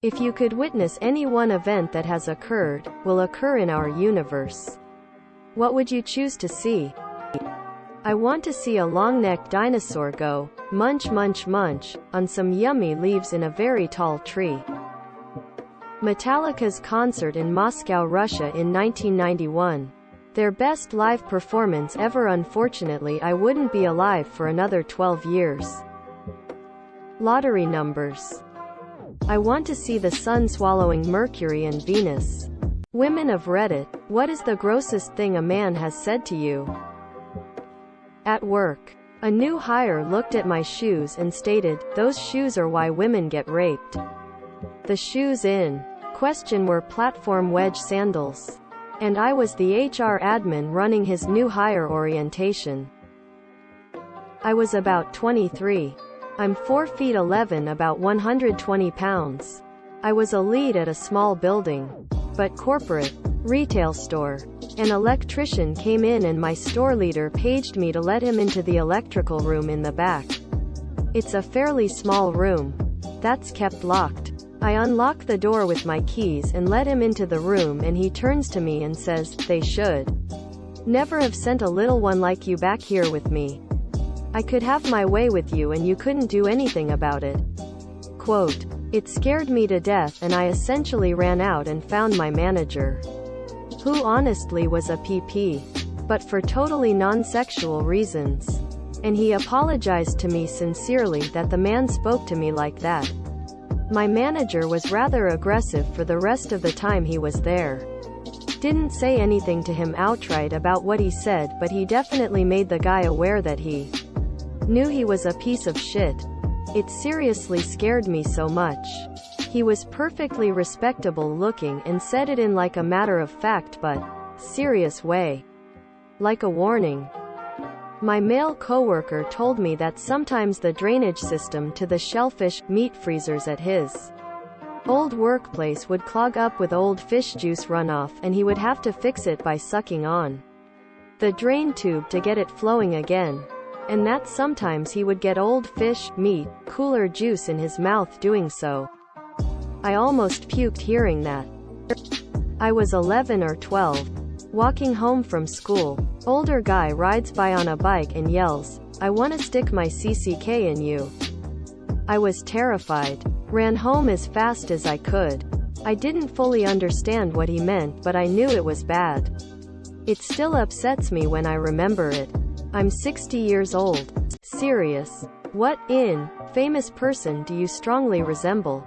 If you could witness any one event that has occurred, will occur in our universe, what would you choose to see? I want to see a long-necked dinosaur go, munch munch munch, on some yummy leaves in a very tall tree. Metallica's concert in Moscow, Russia in 1991. Their best live performance ever. Unfortunately, I wouldn't be alive for another 12 years. Lottery numbers. I want to see the sun swallowing Mercury and Venus. Women of Reddit, what is the grossest thing a man has said to you? At work. A new hire looked at my shoes and stated, "Those shoes are why women get raped." The shoes in question were platform wedge sandals. And I was the HR admin running his new hire orientation. I was about 23. I'm 4 feet 11, about 120 pounds. I was a lead at a small building, but corporate, retail store. An electrician came in and my store leader paged me to let him into the electrical room in the back. It's a fairly small room that's kept locked. I unlock the door with my keys and let him into the room, and he turns to me and says, "They should never have sent a little one like you back here with me. I could have my way with you and you couldn't do anything about it." Quote, "It scared me to death and I essentially ran out and found my manager, who honestly was a PP, but for totally non-sexual reasons. And he apologized to me sincerely that the man spoke to me like that. My manager was rather aggressive for the rest of the time he was there. Didn't say anything to him outright about what he said, but he definitely made the guy aware that he knew he was a piece of shit. It seriously scared me so much. He was perfectly respectable looking and said it in like a matter of fact but serious way. Like a warning. My male coworker told me that sometimes the drainage system to the shellfish meat freezers at his old workplace would clog up with old fish juice runoff and he would have to fix it by sucking on the drain tube to get it flowing again. And that sometimes he would get old fish, meat, cooler juice in his mouth doing so. I almost puked hearing that. I was 11 or 12. Walking home from school. Older guy rides by on a bike and yells, "I wanna stick my CCK in you." I was terrified. Ran home as fast as I could. I didn't fully understand what he meant, but I knew it was bad. It still upsets me when I remember it. I'm 60 years old. Serious. What famous person do you strongly resemble?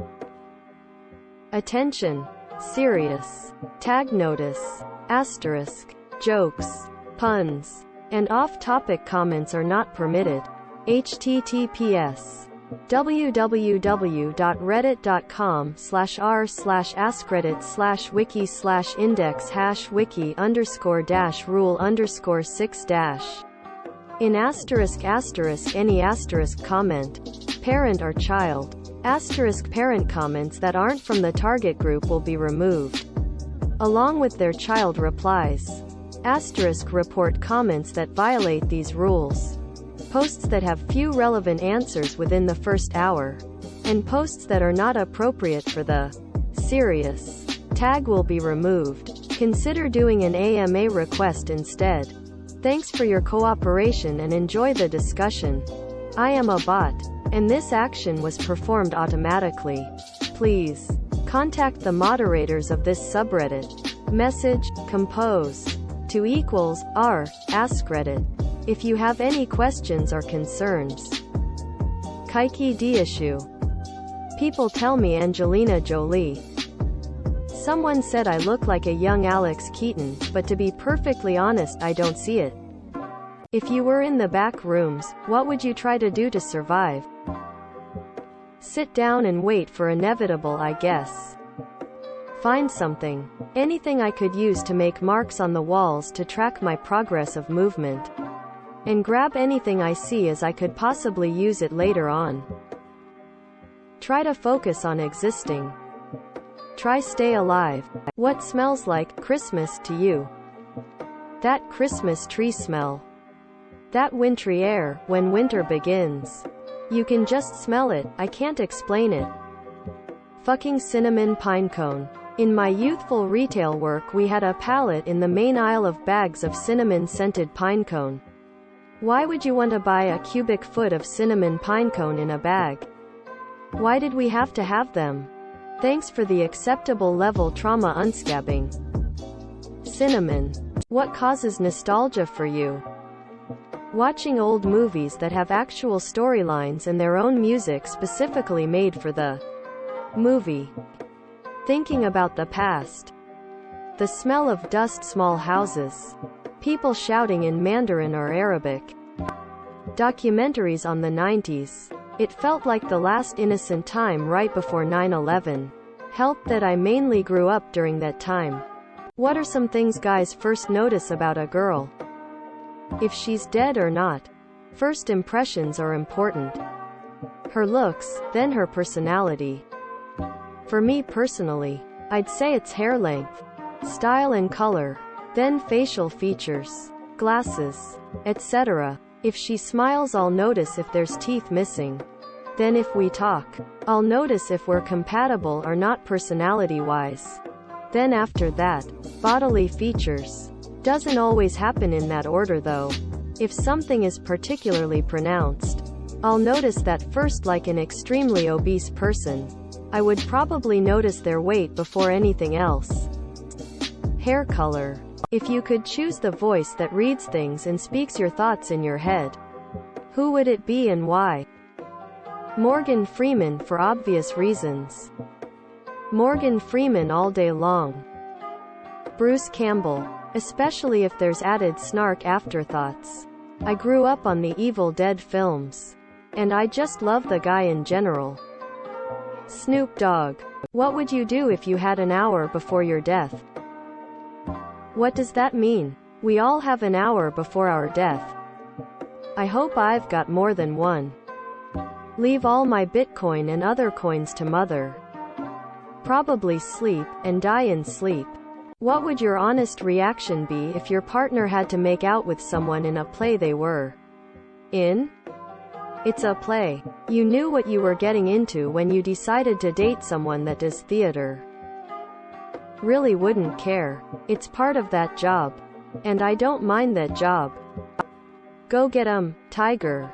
Attention. Serious. Tag notice. Asterisk. Jokes. Puns. And off-topic comments are not permitted. https www.reddit.com/r/askreddit/wiki/index #wiki_-rule_6- in any comment, parent or child, parent comments that aren't from the target group will be removed, along with their child replies. Report comments that violate these rules. Posts that have few relevant answers within the first hour. And posts that are not appropriate for the serious tag will be removed. Consider doing an AMA request instead. Thanks for your cooperation and enjoy the discussion. I am a bot, and this action was performed automatically. Please contact the moderators of this subreddit. Message, compose, to =r, AskReddit. If you have any questions or concerns. Kaiki issue. People tell me Angelina Jolie. Someone said I look like a young Alex Keaton, but to be perfectly honest, I don't see it. If you were in the back rooms, what would you try to do to survive? Sit down and wait for inevitable, I guess. Find something. Anything I could use to make marks on the walls to track my progress of movement. And grab anything I see as I could possibly use it later on. Try to focus on existing. Try stay alive. What smells like Christmas to you? That Christmas tree smell. That wintry air, when winter begins. You can just smell it, I can't explain it. Fucking cinnamon pinecone. In my youthful retail work we had a pallet in the main aisle of bags of cinnamon-scented pinecone. Why would you want to buy a cubic foot of cinnamon pinecone in a bag? Why did we have to have them? Thanks for the acceptable level trauma unscabbing. Cinnamon. What causes nostalgia for you? Watching old movies that have actual storylines and their own music specifically made for the movie. Thinking about the past. The smell of dust, small houses. People shouting in Mandarin or Arabic. Documentaries on the 90s. It felt like the last innocent time right before 9/11. Helped that I mainly grew up during that time. What are some things guys first notice about a girl? If she's dead or not. First impressions are important. Her looks, then her personality. For me personally, I'd say it's hair length, style and color, then facial features, glasses, etc. If she smiles I'll notice if there's teeth missing. Then if we talk, I'll notice if we're compatible or not personality-wise. Then after that, bodily features. Doesn't always happen in that order though. If something is particularly pronounced, I'll notice that first. Like an extremely obese person, I would probably notice their weight before anything else. Hair color. If you could choose the voice that reads things and speaks your thoughts in your head, who would it be and why? Morgan Freeman for obvious reasons. Morgan Freeman all day long. Bruce Campbell, especially if there's added snark afterthoughts. I grew up on the Evil Dead films, and I just love the guy in general. Snoop Dogg. What would you do if you had an hour before your death? What does that mean? We all have an hour before our death. I hope I've got more than one. Leave all my Bitcoin and other coins to mother. Probably sleep, and die in sleep. What would your honest reaction be if your partner had to make out with someone in a play they were in? It's a play. You knew what you were getting into when you decided to date someone that does theater. Really wouldn't care. It's part of that job. And I don't mind that job. Go get 'em, tiger.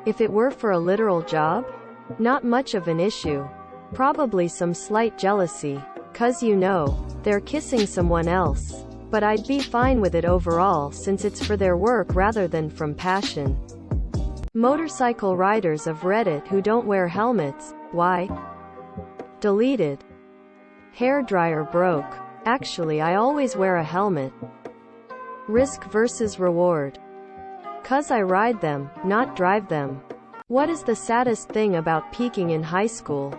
If it were for a literal job? Not much of an issue. Probably some slight jealousy. 'Cause you know, they're kissing someone else. But I'd be fine with it overall since it's for their work rather than from passion. Motorcycle riders of Reddit who don't wear helmets. Why? Deleted. Hairdryer broke. Actually I always wear a helmet. Risk versus reward. 'Cause I ride them, not drive them. What is the saddest thing about peaking in high school?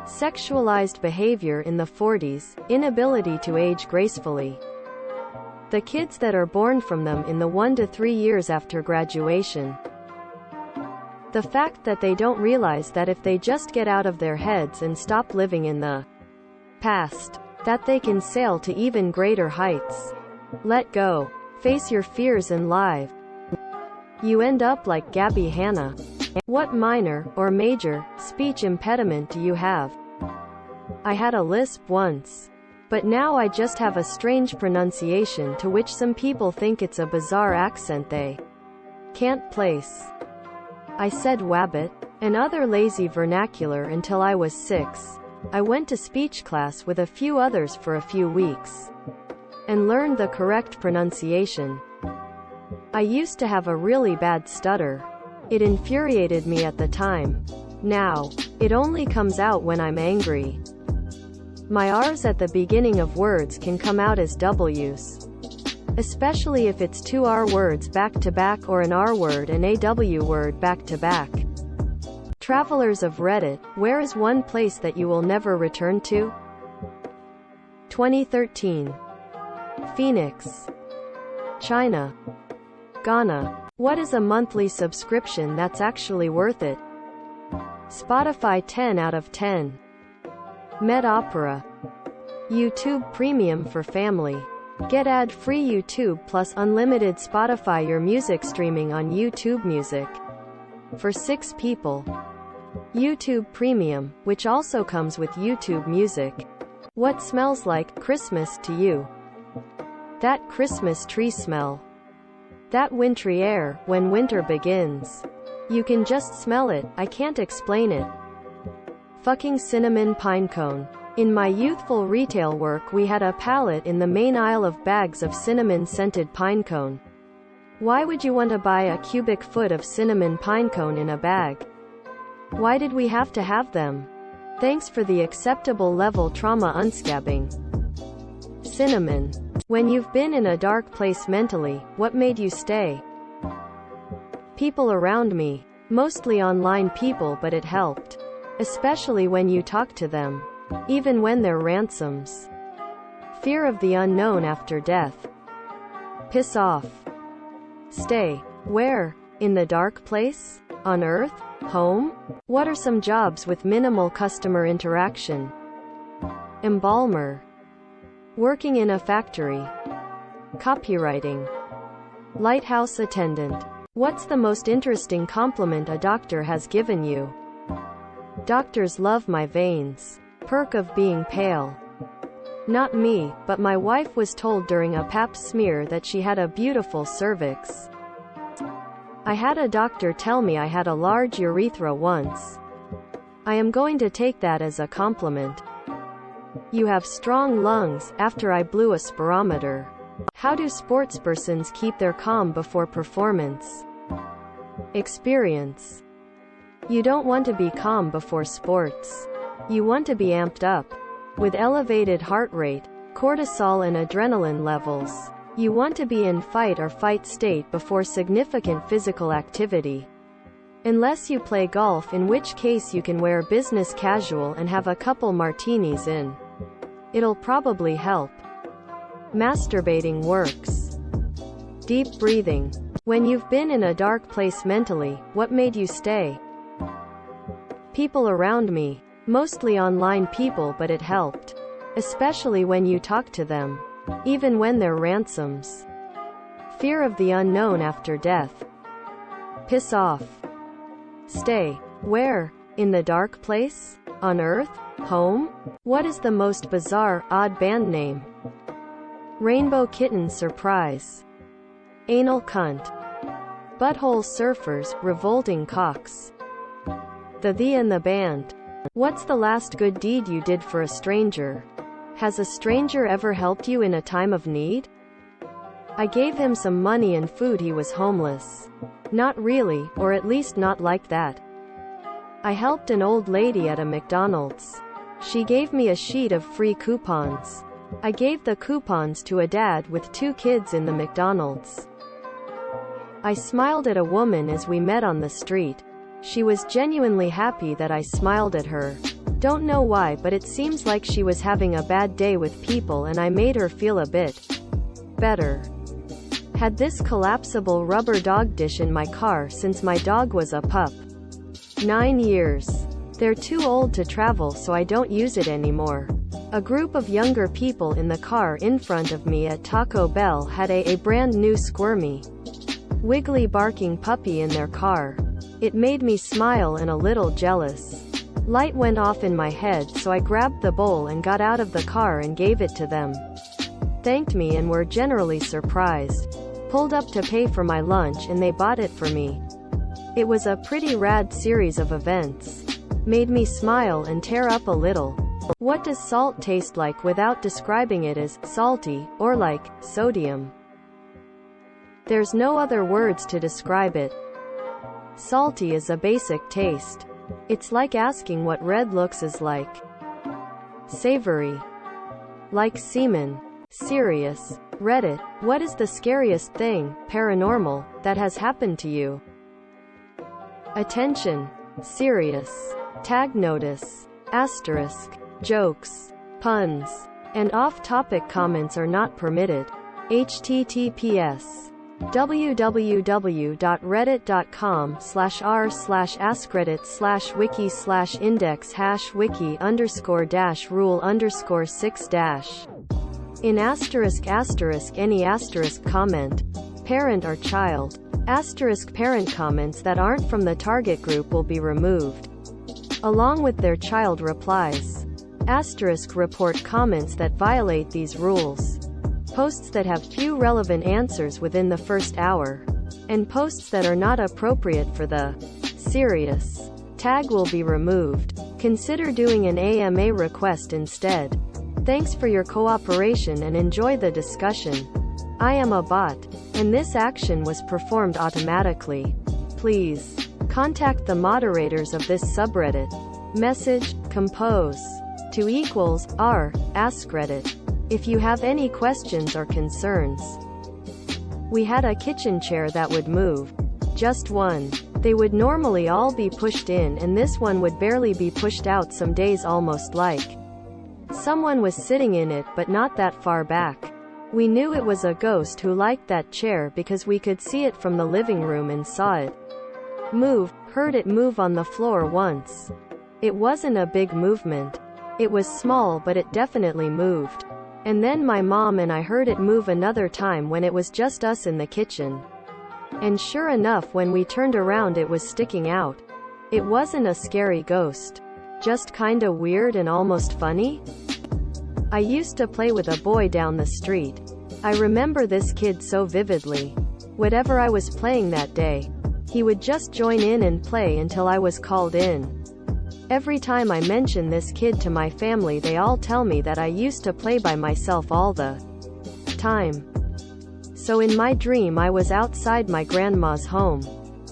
Sexualized behavior in the 40s, inability to age gracefully. The kids that are born from them in the 1 to 3 years after graduation. The fact that they don't realize that if they just get out of their heads and stop living in the past, that they can sail to even greater heights. Let go. Face your fears and live. You end up like Gabby Hanna. What minor, or major, speech impediment do you have? I had a lisp once. But now I just have a strange pronunciation to which some people think it's a bizarre accent they can't place. I said wabbit, and other lazy vernacular until I was 6. I went to speech class with a few others for a few weeks and learned the correct pronunciation. I used to have a really bad stutter. It infuriated me at the time. Now, it only comes out when I'm angry. My R's at the beginning of words can come out as W's. Especially if it's 2 R words back to back or an R word and a W word back to back. Travelers of Reddit, where is one place that you will never return to? 2013. Phoenix. China. Ghana. What is a monthly subscription that's actually worth it? Spotify 10 out of 10. Med Opera. YouTube Premium for family. Get ad-free YouTube plus unlimited Spotify your music streaming on YouTube Music. For 6 people. YouTube Premium, which also comes with YouTube Music. What smells like Christmas to you? That Christmas tree smell. That wintry air, when winter begins. You can just smell it, I can't explain it. Fucking cinnamon pine cone. In my youthful retail work we had a pallet in the main aisle of bags of cinnamon-scented pine cone. Why would you want to buy a cubic foot of cinnamon pine cone in a bag? Why did we have to have them? Thanks for the acceptable level trauma unscabbing. Cinnamon. When you've been in a dark place mentally, what made you stay? People around me. Mostly online people, but it helped. Especially when you talk to them. Even when they're ransoms. Fear of the unknown after death. Piss off. Stay. Where? In the dark place? On Earth? Home? What are some jobs with minimal customer interaction? Embalmer. Working in a factory. Copywriting. Lighthouse attendant. What's the most interesting compliment a doctor has given you? Doctors love my veins. Perk of being pale. Not me, but my wife was told during a pap smear that she had a beautiful cervix. I had a doctor tell me I had a large urethra once. I am going to take that as a compliment. You have strong lungs, after I blew a spirometer. How do sportspersons keep their calm before performance? Experience. You don't want to be calm before sports. You want to be amped up. With elevated heart rate, cortisol and adrenaline levels. You want to be in fight or fight state before significant physical activity. Unless you play golf, in which case you can wear business casual and have a couple martinis in. It'll probably help. Masturbating works. Deep breathing. When you've been in a dark place mentally, what made you stay? People around me. Mostly online people, but it helped. Especially when you talk to them. Even when they're ransoms. Fear of the unknown after death. Piss off. Stay. Where? In the dark place? On Earth? Home? What is the most bizarre, odd band name? Rainbow Kitten Surprise. Anal Cunt. Butthole Surfers, Revolting Cocks. The and the Band. What's the last good deed you did for a stranger? Has a stranger ever helped you in a time of need? I gave him some money and food. He was homeless. Not really, or at least not like that. I helped an old lady at a McDonald's. She gave me a sheet of free coupons. I gave the coupons to a dad with 2 kids in the McDonald's. I smiled at a woman as we met on the street. She was genuinely happy that I smiled at her. Don't know why, but it seems like she was having a bad day with people and I made her feel a bit better. Had this collapsible rubber dog dish in my car since my dog was a pup. 9 years. They're too old to travel, so I don't use it anymore. A group of younger people in the car in front of me at Taco Bell had a brand new squirmy, wiggly barking puppy in their car. It made me smile and a little jealous. Light went off in my head, so I grabbed the bowl and got out of the car and gave it to them. Thanked me and were generally surprised. Pulled up to pay for my lunch and they bought it for me. It was a pretty rad series of events. Made me smile and tear up a little. What does salt taste like without describing it as salty, or like sodium? There's no other words to describe it. Salty is a basic taste. It's like asking what red looks is like. Savory. Like semen. Serious. Reddit. What is the scariest thing, paranormal, that has happened to you? Attention. Serious. Tag notice. Asterisk. Jokes. Puns. And off-topic comments are not permitted. https www.reddit.com/r/askreddit/wiki/index #wiki_rule_6- in any comment, parent or child, parent comments that aren't from the target group will be removed. along with their child replies. Asterisk report comments that violate these rules. Posts that have few relevant answers within the first hour. And posts that are not appropriate for the serious tag will be removed. Consider doing an AMA request instead. Thanks for your cooperation and enjoy the discussion. I am a bot, and this action was performed automatically. Please contact the moderators of this subreddit. Message, compose, to =r, AskReddit. If you have any questions or concerns. We had a kitchen chair that would move. Just one. They would normally all be pushed in, and this one would barely be pushed out, some days almost like someone was sitting in it, but not that far back. We knew it was a ghost who liked that chair because we could see it from the living room and saw it move, heard it move on the floor once. It wasn't a big movement. It was small, but it definitely moved. And then my mom and I heard it move another time when it was just us in the kitchen. And sure enough, when we turned around, it was sticking out. It wasn't a scary ghost. Just kinda weird and almost funny. I used to play with a boy down the street. I remember this kid so vividly. Whatever I was playing that day, he would just join in and play until I was called in. Every time I mention this kid to my family, they all tell me that I used to play by myself all the time. So in my dream I was outside my grandma's home.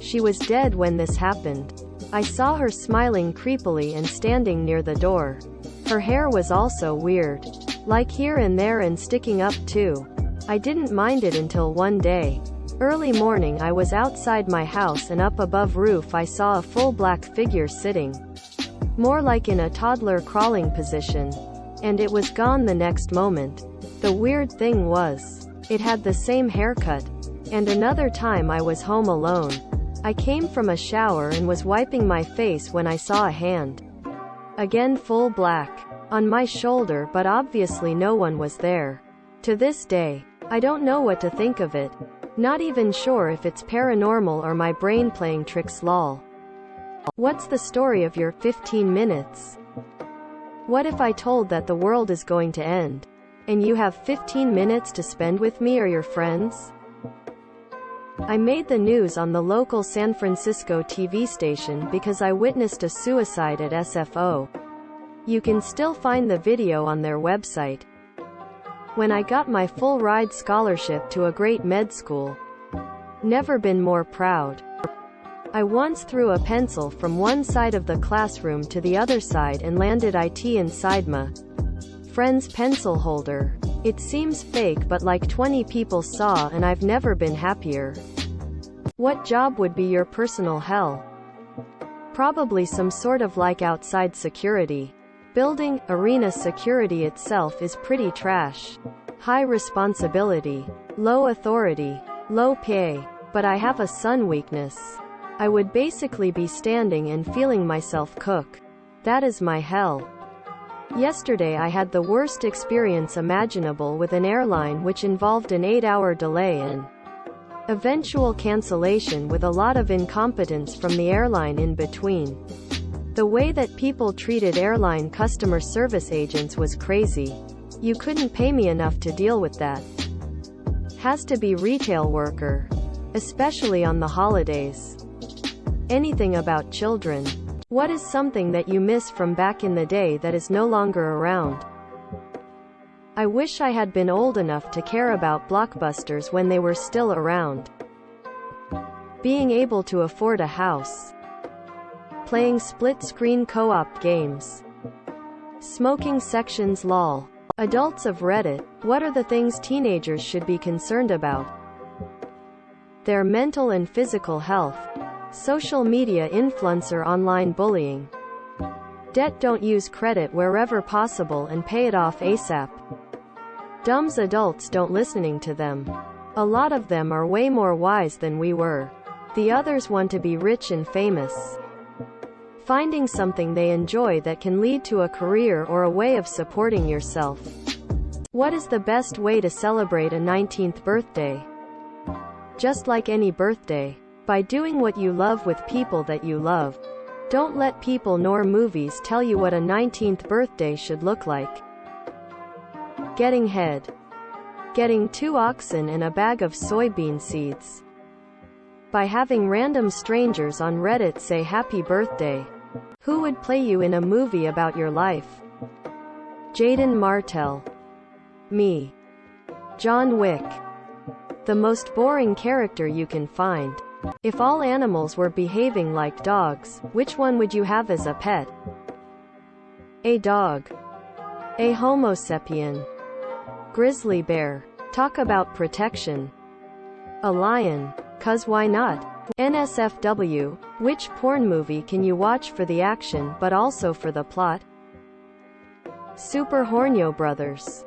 She was dead when this happened. I saw her smiling creepily and standing near the door. Her hair was also weird. Like here and there and sticking up too. I didn't mind it until one day. Early morning, I was outside my house and up above roof I saw a full black figure sitting. More like in a toddler crawling position. And it was gone the next moment. The weird thing was, it had the same haircut. And another time I was home alone. I came from a shower and was wiping my face when I saw a hand. Again full black. On my shoulder, but obviously no one was there. To this day, I don't know what to think of it. Not even sure if it's paranormal or my brain playing tricks, lol. What's the story of your 15 minutes? What if I told that the world is going to end, and you have 15 minutes to spend with me or your friends? I made the news on the local San Francisco TV station because I witnessed a suicide at SFO. You can still find the video on their website. When I got my full ride scholarship to a great med school. Never been more proud. I once threw a pencil from one side of the classroom to the other side and landed it inside my friend's pencil holder. It seems fake, but like 20 people saw, and I've never been happier. What job would be your personal hell? Probably some sort of like outside security. Building, arena security itself is pretty trash. High responsibility, low authority, low pay. But I have a sun weakness. I would basically be standing and feeling myself cook. That is my hell. Yesterday I had the worst experience imaginable with an airline, which involved an 8-hour delay and eventual cancellation with a lot of incompetence from the airline in between. The way that people treated airline customer service agents was crazy. You couldn't pay me enough to deal with that. Has to be retail worker. Especially on the holidays. Anything about children. What is something that you miss from back in the day that is no longer around? I wish I had been old enough to care about blockbusters when they were still around. Being able to afford a house. Playing split-screen co-op games. Smoking sections, lol. Adults of Reddit, what are the things teenagers should be concerned about? Their mental and physical health. Social media influencer, online bullying. Debt, don't use credit wherever possible and pay it off ASAP. Dumbs, adults don't listening to them. A lot of them are way more wise than we were. The others want to be rich and famous. Finding something they enjoy that can lead to a career or a way of supporting yourself. What is the best way to celebrate a 19th birthday? Just like any birthday. By doing what you love with people that you love. Don't let people nor movies tell you what a 19th birthday should look like. Getting head. Getting 2 oxen and a bag of soybean seeds. By having random strangers on Reddit say happy birthday. Who would play you in a movie about your life? Jaden Martell. Me. John Wick. The most boring character you can find. If all animals were behaving like dogs, which one would you have as a pet? A dog. A Homo sapien. Grizzly bear. Talk about protection. A lion. 'Cause why not? NSFW. Which porn movie can you watch for the action but also for the plot? Super Hornio Brothers.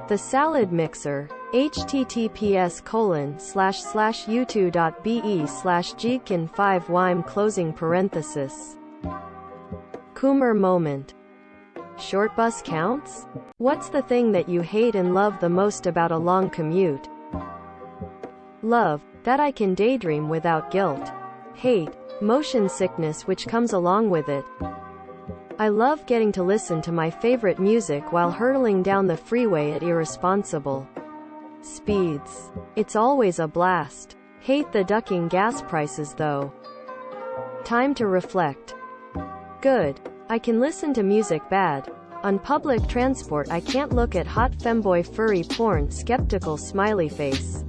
The Salad Mixer. https://u2.be/gkin5wime. Coomer moment. Short bus counts? What's the thing that you hate and love the most about a long commute? Love, that I can daydream without guilt. Hate, motion sickness which comes along with it. I love getting to listen to my favorite music while hurtling down the freeway at irresponsible speeds. It's always a blast. Hate the ducking gas prices though. Time to reflect. Good. I can listen to music bad. On public transport I can't look at hot femboy furry porn skeptical smiley face.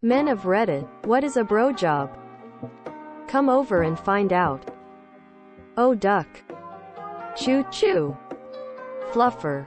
Men of Reddit, what is a bro job? Come over and find out. Oh duck. Choo choo. Fluffer.